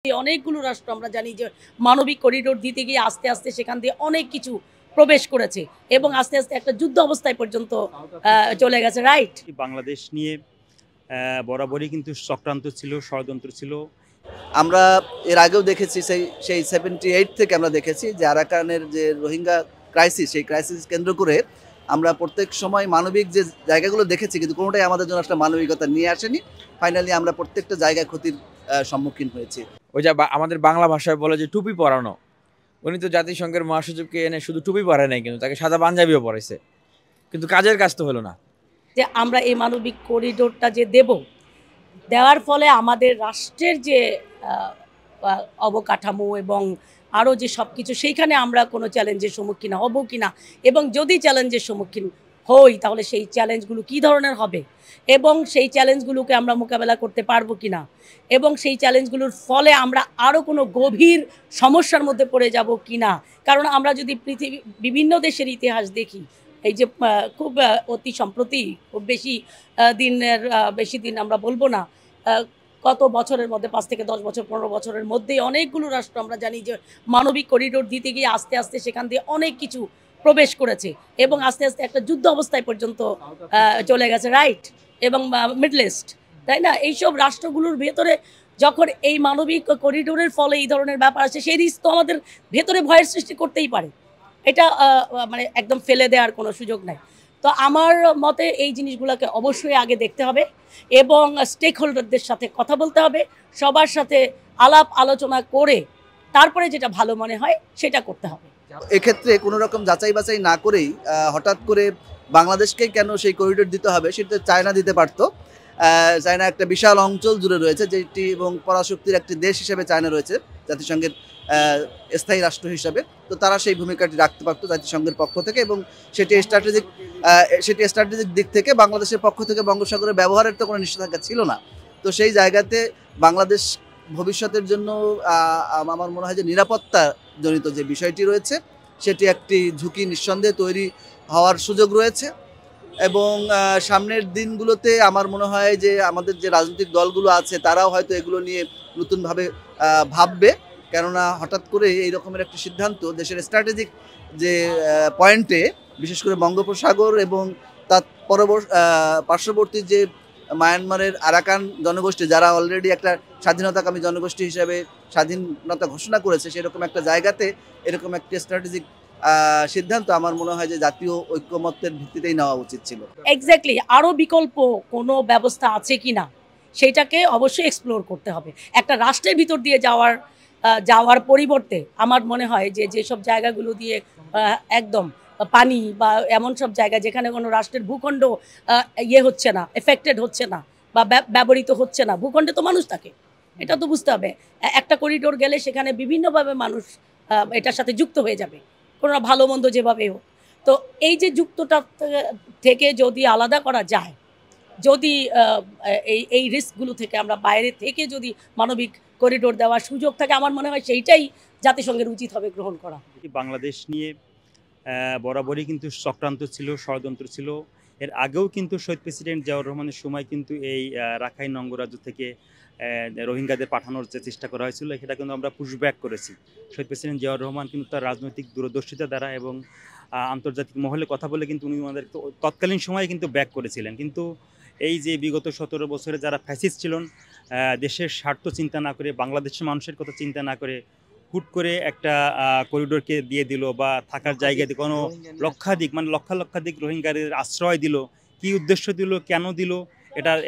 অনেকগুলো রাষ্ট্র আমরা জানি যে মানবিক করিডোর দিতে গিয়ে আস্তে আস্তে সেখান দিয়ে অনেক কিছু প্রবেশ করেছে এবং আস্তে আস্তে একটা যুদ্ধ অবস্থায় পর্যন্ত চলে গেছে, রাইট? বাংলাদেশ নিয়ে বরাবরই কিন্তু চক্রান্ত ছিল, ষড়যন্ত্র ছিল। আমরা এর আগেও দেখেছি সেই 78 থেকে আমরা দেখেছি যে আরাকানের যে রোহিঙ্গা ক্রাইসিস, সেই ক্রাইসিস কেন্দ্র করে আমরা প্রত্যেক সময় মানবিক যে জায়গাগুলো দেখেছি, কিন্তু কোনোটাই আমাদের জন্য আসলে মানবিকতা নিয়ে আসেনি। ফাইনালি আমরা প্রত্যেকটা জায়গায় ক্ষতির সম্মুখীন হয়েছি। ওই যে আমাদের বাংলা ভাষায় বলে যে টুপি পরানো, উনি তো জাতিসংঘের মহাসচিবকে এনে শুধু টুপি পরায় নাই, কিন্তু তাকে সাদা পাঞ্জাবিও পরাইছে, কিন্তু কাজের কাজ তো হলো না। যে আমরা এই মানবিক করিডোরটা যে দেওয়ার ফলে আমাদের রাষ্ট্রের যে অবকাঠামো এবং আরও যে সব কিছু, সেইখানে আমরা কোনো চ্যালেঞ্জের সম্মুখীন হব কি না, এবং যদি চ্যালেঞ্জের সম্মুখীন হই তাহলে সেই চ্যালেঞ্জগুলো কী ধরনের হবে এবং সেই চ্যালেঞ্জগুলোকে আমরা মোকাবেলা করতে পারবো কি না, এবং সেই চ্যালেঞ্জগুলোর ফলে আমরা আরও কোনো গভীর সমস্যার মধ্যে পড়ে যাব কি না। কারণ আমরা যদি পৃথিবী বিভিন্ন দেশের ইতিহাস দেখি, এই যে খুব অতি সম্প্রতি খুব বেশি দিন আমরা বলবো না, কত বছরের মধ্যে 5 থেকে 10 বছর 15 বছরের মধ্যেই অনেকগুলো রাষ্ট্র আমরা জানি যে মানবিক করিডোর দিতে গিয়ে আস্তে আস্তে সেখান দিয়ে অনেক কিছু প্রবেশ করেছে এবং আস্তে আস্তে একটা যুদ্ধ অবস্থায় পর্যন্ত চলে গেছে, রাইট? এবং মিডল ইস্ট, তাই না? এইসব রাষ্ট্রগুলোর ভেতরে যখন এই মানবিক করিডোরের ফলে এই ধরনের ব্যাপার আসে, সেই রিস্ক তো আমাদের ভেতরে ভয়ের সৃষ্টি করতেই পারে। এটা মানে একদম ফেলে দেওয়ার কোনো সুযোগ নাই। তো আমার মতে এই জিনিসগুলোকে অবশ্যই আগে দেখতে হবে এবং স্টেক হোল্ডারদের সাথে কথা বলতে হবে, সবার সাথে আলাপ আলোচনা করে তারপরে যেটা ভালো মনে হয় সেটা করতে হবে। এক্ষেত্রে কোনো রকম যাচাই বাছাই না করেই হঠাৎ করে বাংলাদেশকে কেন সেই করিডোর দিতে হবে, সেটা চায়না দিতে পারতো। চায়না একটা বিশাল অঞ্চল জুড়ে রয়েছে, যেটি এবং পরাশক্তির একটি দেশ হিসেবে চায়না রয়েছে জাতিসংঘের স্থায়ী রাষ্ট্র হিসাবে। তো তারা সেই ভূমিকাটি রাখতে পারতো জাতিসংঘের পক্ষ থেকে, এবং সেটি স্ট্র্যাটেজিক দিক থেকে বাংলাদেশের পক্ষ থেকে বঙ্গোপসাগরের ব্যবহারের তো কোনো নিষেধাজ্ঞা ছিল না। তো সেই জায়গাতে বাংলাদেশ ভবিষ্যতের জন্য আমার মনে হয় যে নিরাপত্তা জনিত যে বিষয়টি রয়েছে, সেটি একটি ঝুঁকি নিঃসন্দেহে তৈরি হওয়ার সুযোগ রয়েছে। এবং সামনের দিনগুলোতে আমার মনে হয় যে আমাদের যে রাজনৈতিক দলগুলো আছে তারাও হয়তো এগুলো নিয়ে নতুনভাবে ভাববে, কেননা হঠাৎ করে এই রকমের একটি সিদ্ধান্ত দেশের স্ট্র্যাটেজিক যে পয়েন্টে, বিশেষ করে বঙ্গোপসাগর এবং তার পার্শ্ববর্তী যে মায়ানমারের আরাকান জনগোষ্ঠী, যারা অলরেডি একটা স্বাধীনতাকামী জনগোষ্ঠী হিসেবে স্বাধীনতা ঘোষণা করেছে, সেরকম একটা জায়গাতে এরকম একটি স্ট্র্যাটেজিক সিদ্ধান্ত আমার মনে হয় যে জাতীয় ঐক্যমত্যের ভিত্তিতেই নেওয়া উচিত ছিল। এক্স্যাক্টলি, আরও বিকল্প কোনো ব্যবস্থা আছে কি না সেইটাকে অবশ্যই এক্সপ্লোর করতে হবে। একটা রাষ্ট্রের ভিতর দিয়ে যাওয়ার পরিবর্তে আমার মনে হয় যে যেসব জায়গাগুলো দিয়ে একদম পানি বা এমন সব জায়গা যেখানে কোনো রাষ্ট্রের ভূখণ্ড হচ্ছে না, এফেক্টেড হচ্ছে না বা ব্যবহৃত হচ্ছে না, ভূখণ্ডে তো মানুষ থাকে, এটা তো বুঝতে হবে। একটা করিডোর গেলে সেখানে বিভিন্নভাবে মানুষ এটার সাথে যুক্ত হয়ে যাবে, কোনো ভালো মন্দ যেভাবে হোক। তো এই যে যুক্তটা থেকে যদি আলাদা করা যায়, যদি এই রিস্কগুলো থেকে আমরা বাইরে থেকে যদি মানবিক করিডোর দেওয়ার সুযোগ থাকে, আমার মনে হয় সেইটাই জাতিসংঘের উচিত হবে গ্রহণ করা। বাংলাদেশ নিয়ে বরাবরই কিন্তু চক্রান্ত ছিল, ষড়যন্ত্র ছিল। এর আগেও কিন্তু শহীদ প্রেসিডেন্ট জিয়াউর রহমানের সময় কিন্তু এই রাখাইন অঙ্গরাজ্য থেকে রোহিঙ্গাদের পাঠানোর যে চেষ্টা করা হয়েছিল, সেটা কিন্তু আমরা পুশব্যাক করেছি। শহীদ প্রেসিডেন্ট জিয়াউর রহমান কিন্তু তার রাজনৈতিক দূরদর্শিতা দ্বারা এবং আন্তর্জাতিক মহলে কথা বলে কিন্তু উনি আমাদের তৎকালীন সময়ে কিন্তু ব্যাক করেছিলেন। কিন্তু এই যে বিগত 17 বছরে যারা ফ্যাসিস্ট ছিলেন, দেশের স্বার্থ চিন্তা না করে, বাংলাদেশের মানুষের কথা চিন্তা না করে হুট করে একটা করিডোরকে দিয়ে দিল বা থাকার জায়গা দিয়ে কোনো লক্ষাধিক রোহিঙ্গাদের আশ্রয় দিল। কি উদ্দেশ্য দিল, কেন দিল,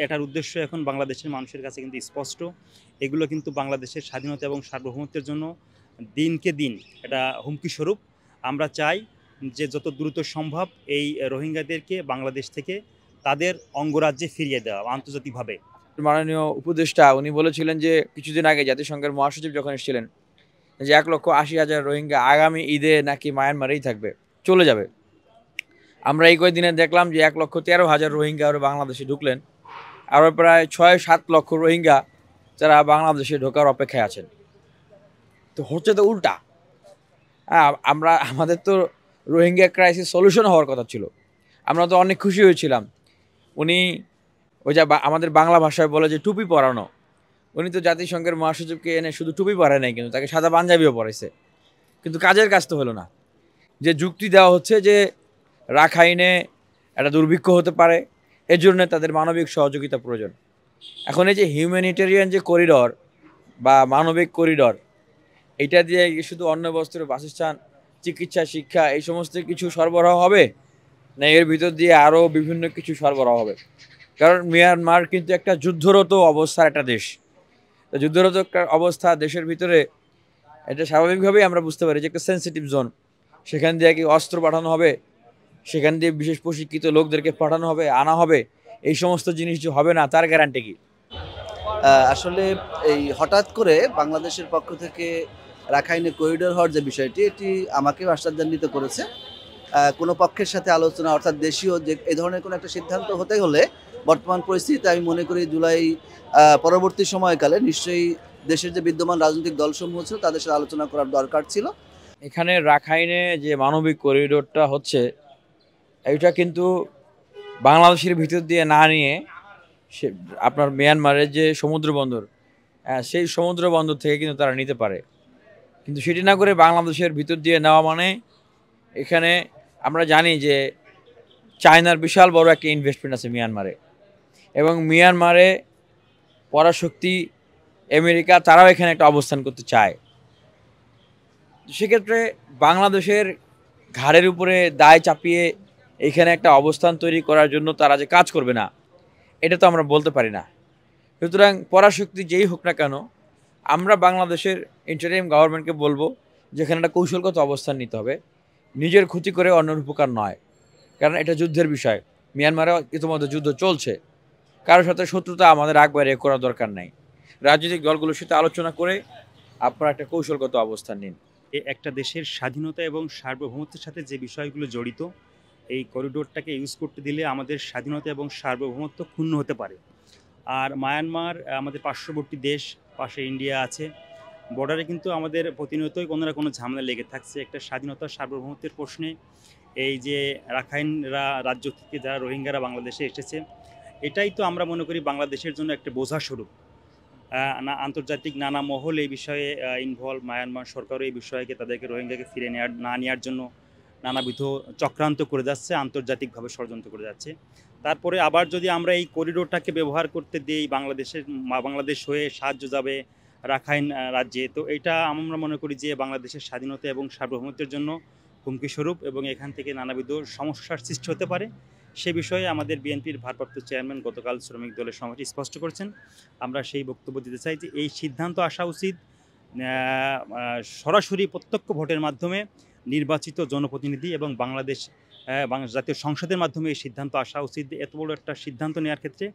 এটার উদ্দেশ্য এখন বাংলাদেশের মানুষের কাছে কিন্তু স্পষ্ট। এগুলো কিন্তু বাংলাদেশের স্বাধীনতা এবং সার্বভৌমত্বের জন্য দিনকে দিন এটা হুমকি স্বরূপ। আমরা চাই যে যত দ্রুত সম্ভব এই রোহিঙ্গাদেরকে বাংলাদেশ থেকে তাদের অঙ্গরাজ্যে ফিরিয়ে দেওয়া আন্তর্জাতিকভাবে। মাননীয় উপদেষ্টা উনি বলেছিলেন যে কিছুদিন আগে জাতিসংঘের মহাসচিব যখন এসেছিলেন যে 1,80,000 রোহিঙ্গা আগামী ঈদে নাকি মায়ানমারেই থাকবে, চলে যাবে। আমরা এই কয়েকদিনে দেখলাম যে 1,13,000 রোহিঙ্গা আরও বাংলাদেশে ঢুকলেন, আরও প্রায় 6-7 লক্ষ রোহিঙ্গা যারা বাংলাদেশে ঢোকার অপেক্ষায় আছেন। তো হচ্ছে তো উল্টা। আমাদের তো রোহিঙ্গা ক্রাইসিস সলিউশন হওয়ার কথা ছিল, আমরা তো অনেক খুশি হয়েছিলাম। উনি ওই যে আমাদের বাংলা ভাষায় বলে যে টুপি পরানো, উনি তো জাতিসংঘের মহাসচিবকে এনে শুধু টুপি পরায় নাই, কিন্তু তাকে সাদা পাঞ্জাবিও পরাইছে, কিন্তু কাজের কাজ তো হলো না। যে যুক্তি দেওয়া হচ্ছে যে রাখাইনে একটা দুর্ভিক্ষ হতে পারে, এর জন্য তাদের মানবিক সহযোগিতা প্রয়োজন। এখন এই যে হিউম্যানিটেরিয়ান যে করিডর বা মানবিক করিডর, এটা দিয়ে শুধু অন্ন বস্ত্র, বাসস্থান, চিকিৎসা, শিক্ষা এই সমস্ত কিছু সরবরাহ হবে, না এর ভিতর দিয়ে আরও বিভিন্ন কিছু সরবরাহ হবে? কারণ মিয়ানমার কিন্তু একটা যুদ্ধরত অবস্থার একটা দেশ। তো যুদ্ধরত একটা অবস্থা দেশের ভিতরে, এটা স্বাভাবিকভাবেই আমরা বুঝতে পারি যে একটা সেন্সিটিভ জোন। সেখান দিয়ে কি অস্ত্র পাঠানো হবে, সেখান দিয়ে বিশেষ প্রশিক্ষিত লোকদেরকে পাঠানো হবে, আনা হবে, এই সমস্ত জিনিস যে হবে না তার গ্যারান্টি কি? আসলে এই হঠাৎ করে বাংলাদেশের পক্ষ থেকে রাখাইনে করিডোর হওয়ার যে বিষয়টি, এটি আমাকেও আশ্চর্যান্বিত করেছে। কোনো পক্ষের সাথে আলোচনা, অর্থাৎ দেশীয় যে এই ধরনের কোনো একটা সিদ্ধান্ত হতে হলে বর্তমান পরিস্থিতিতে আমি মনে করি জুলাই পরবর্তী সময়কালে নিশ্চয়ই দেশের যে বিদ্যমান রাজনৈতিক দলসমূহ ছিল তাদের সাথে আলোচনা করার দরকার ছিল। এখানে রাখাইনে যে মানবিক করিডোরটা হচ্ছে, এটা কিন্তু বাংলাদেশের ভিতর দিয়ে না নিয়ে সে আপনার মিয়ানমারের যে সমুদ্র বন্দর, সেই সমুদ্র বন্দর থেকে কিন্তু তারা নিতে পারে। কিন্তু সেটি না করে বাংলাদেশের ভিতর দিয়ে নেওয়া মানে, এখানে আমরা জানি যে চায়নার বিশাল বড় একটা ইনভেস্টমেন্ট আছে মিয়ানমারে, এবং মিয়ানমারে পরাশক্তি আমেরিকা তারাও এখানে একটা অবস্থান করতে চায়। সেক্ষেত্রে বাংলাদেশের ঘাড়ের উপরে দায় চাপিয়ে এখানে একটা অবস্থান তৈরি করার জন্য তারা যে কাজ করবে না, এটা তো আমরা বলতে পারি না। সুতরাং পরাশক্তি যেই হোক না কেন, আমরা বাংলাদেশের ইন্টারিম গভর্নমেন্টকে বলবো যেখানে একটা কৌশলগত অবস্থান নিতে হবে, নিজের ক্ষতি করে অন্যের উপকার নয়। কারণ এটা যুদ্ধের বিষয়, মিয়ানমারে ইতিমধ্যে যুদ্ধ চলছে, কারোর সাথে শত্রুতা আমাদের আগ বাইরে করার দরকার নাই। রাজনৈতিক দলগুলোর সাথে আলোচনা করে আপনারা একটা কৌশলগত অবস্থান নিন। একটা দেশের স্বাধীনতা এবং সার্বভৌমত্বের সাথে যে বিষয়গুলো জড়িত, এই করিডোরটাকে ইউজ করতে দিলে আমাদের স্বাধীনতা এবং সার্বভৌমত্ব ক্ষুণ্ণ হতে পারে। আর মায়ানমার আমাদের পার্শ্ববর্তী দেশ, পাশে ইন্ডিয়া আছে, বর্ডারে কিন্তু আমাদের প্রতিনিয়তই কোনো না কোনো ঝামেলা লেগে থাকছে। একটা স্বাধীনতা সার্বভৌমত্বের প্রশ্নে এই যে রাখাইন রাজ্য থেকে যারা রোহিঙ্গারা বাংলাদেশে এসেছে, এটাই তো আমরা মনে করি বাংলাদেশের জন্য একটা বোঝা স্বরূপ। আন্তর্জাতিক নানা মহল এই বিষয়ে ইনভলভ, মায়ানমার সরকারও এই বিষয়কে তাদেরকে রোহিঙ্গাকে ফিরে নেওয়ার জন্য নানাবিধ চক্রান্ত করে যাচ্ছে, আন্তর্জাতিকভাবে ষড়যন্ত্র করে যাচ্ছে। তারপরে আবার যদি আমরা এই করিডোরটাকে ব্যবহার করতে দিই, বাংলাদেশ হয়ে সাহায্য যাবে রাখাইন রাজ্যে, তো এটা আমরা মনে করি যে বাংলাদেশের স্বাধীনতা এবং সার্বভৌমত্বের জন্য হুমকি স্বরূপ, এবং এখান থেকে নানাবিধ সমস্যার সৃষ্টি হতে পারে। সে বিষয়ে আমাদের বিএনপির ভারপ্রাপ্ত চেয়ারম্যান গতকাল শ্রমিক দলের সমাবেশে স্পষ্ট করেছেন। আমরা সেই বক্তব্য দিতে চাই যে এই সিদ্ধান্ত আসা উচিত সরাসরি প্রত্যক্ষ ভোটের মাধ্যমে নির্বাচিত জনপ্রতিনিধি এবং বাংলাদেশ জাতীয় সংসদের মাধ্যমে এই সিদ্ধান্ত আসা উচিত। এত বড় একটা সিদ্ধান্ত নেওয়ার ক্ষেত্রে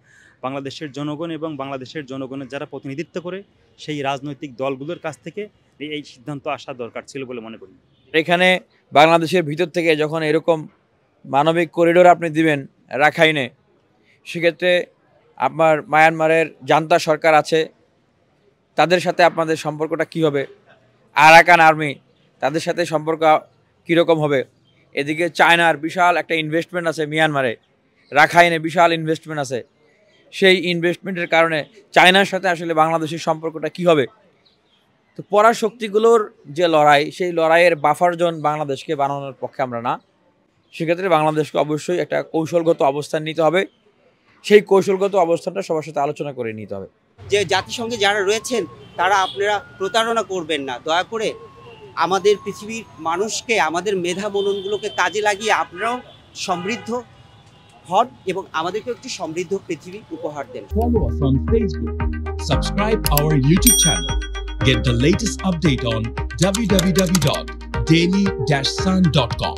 বাংলাদেশের জনগণ এবং বাংলাদেশের জনগণের যারা প্রতিনিধিত্ব করে সেই রাজনৈতিক দলগুলোর কাছ থেকে এই সিদ্ধান্ত আসা দরকার ছিল বলে মনে করি। এখানে বাংলাদেশের ভিতর থেকে যখন এরকম মানবিক করিডোর আপনি দিবেন রাখাইনে, সেক্ষেত্রে আপনার মায়ানমারের জান্তা সরকার আছে, তাদের সাথে আপনাদের সম্পর্কটা কী হবে? আরাকান আর্মি, তাদের সাথে সম্পর্ক কীরকম হবে? এদিকে চায়নার বিশাল একটা ইনভেস্টমেন্ট আছে মিয়ানমারে, রাখাইনে বিশাল ইনভেস্টমেন্ট আছে। সেই ইনভেস্টমেন্টের কারণে চায়নার সাথে আসলে বাংলাদেশের সম্পর্কটা কী হবে? তো পরাশক্তিগুলোর যে লড়াই, সেই লড়াইয়ের বাফার জোন বাংলাদেশকে বানানোর পক্ষে আমরা না। সেক্ষেত্রে বাংলাদেশকে অবশ্যই একটা কৌশলগত অবস্থান নিতে হবে। সেই কৌশলগত অবস্থানটা সবার সাথে আলোচনা করে নিতে হবে। যে জাতিসংঘে যারা রয়েছেন তারা আপনারা প্রতারণা করবেন না, দয়া করে আমাদের পৃথিবীর মানুষকে, আমাদের মেধা মননগুলোকে কাজে লাগিয়ে আপনারাও সমৃদ্ধ হন এবং আমাদেরকে একটি সমৃদ্ধ পৃথিবী উপহার দেন। Follow us on Facebook. Subscribe our YouTube channel. Get the latest update on www.daily-sun.com.